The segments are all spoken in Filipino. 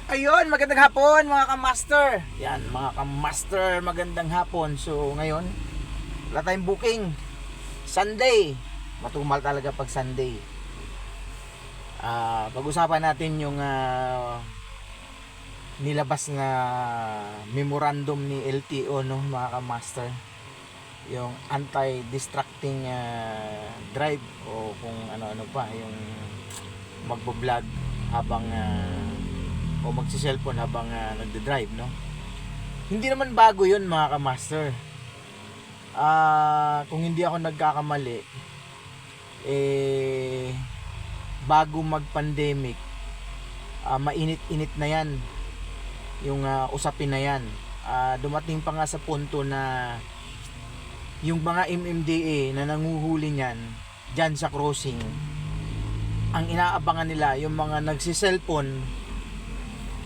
Ayun, magandang hapon mga kamaster. Yan, mga kamaster, magandang hapon. So, ngayon, wala tayong booking. Sunday. Matumal talaga pag Sunday. Pag-usapan natin yung nilabas na memorandum ni LTO, no, mga kamaster. Yung anti-distracting drive o kung ano-ano pa, yung magbo-vlog habang o magsi-cellphone habang nagde-drive, no? Hindi naman bago 'yun, mga kamaster. Kung hindi ako nagkakamali, bago mag-pandemic, mainit-init na 'yan yung usapin na 'yan. Dumating pa nga sa punto na yung mga MMDA na nanguhuli niyan diyan sa crossing, ang inaabangan nila yung mga nagsi-cellphone,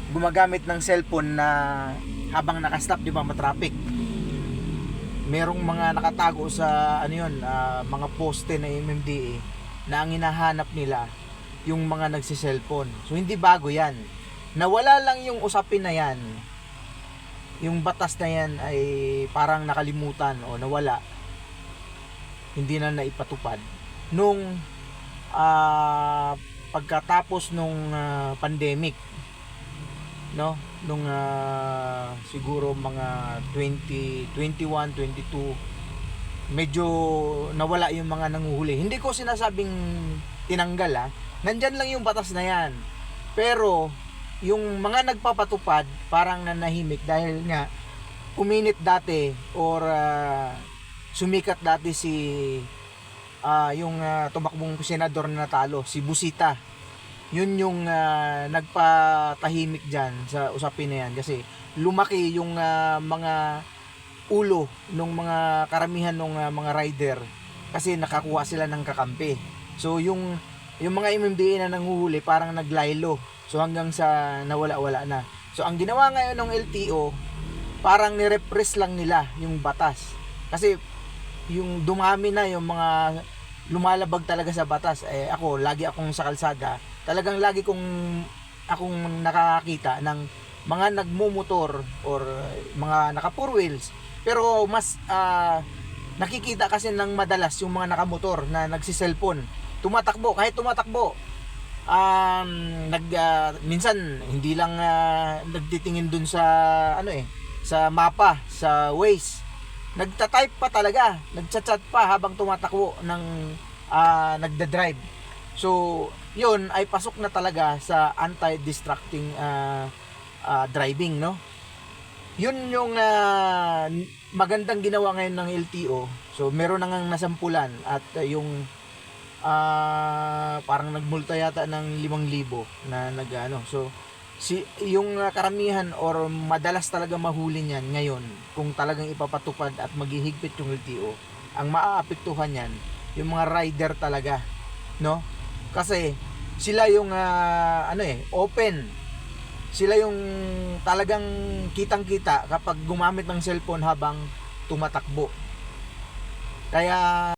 gumagamit ng cellphone na habang nakastop, di ba, matraffic. Merong mga nakatago sa mga poste na MMDA na ang hinahanap nila yung mga nagsi-cellphone. So hindi bago 'yan. Nawala lang yung usapin na 'yan. Yung batas na 'yan ay parang nakalimutan o nawala. Hindi na naipatupad nung pagkatapos nung pandemic, no, nung siguro mga 2021, 22, medyo nawala yung mga nanguhuli. Hindi ko sinasabing tinanggal, nandyan lang yung batas na yan, pero yung mga nagpapatupad parang nanahimik dahil nga uminit dati or sumikat dati si yung tumakbong senador na natalo, si Busita. Yun yung nagpatahimik dyan sa usapin na yan, kasi lumaki yung mga ulo ng mga karamihan ng mga rider kasi nakakuha sila ng kakampi. So yung mga MMDA na nanguhuli parang naglaylo, so hanggang sa nawala-wala na. So ang ginawa ngayon ng LTO, parang nirepress lang nila yung batas, kasi yung dumami na yung mga lumalabag talaga sa batas. Ako, lagi akong sa kalsada, talagang lagi akong nakakita ng mga nagmumotor or mga naka four wheels, pero mas nakikita kasi ng madalas yung mga nakamotor na nagsi-cellphone, tumatakbo. Kahit tumatakbo, minsan hindi lang nagtitingin dun sa sa mapa, sa Waze, nagta-type pa talaga, nagchat-chat pa habang tumatakbo ng nagda-drive. So, yun ay pasok na talaga sa anti-distracting driving, no? Yun yung magandang ginawa ngayon ng LTO. So, meron na ngang nasampulan at yung parang nagmulta yata ng 5,000 na So, yung karamihan or madalas talaga mahuli niyan ngayon, kung talagang ipapatupad at maghihigpit yung LTO, ang maaapektuhan niyan yung mga rider talaga, no? Kasi sila yung open. Sila yung talagang kitang-kita kapag gumamit ng cellphone habang tumatakbo. Kaya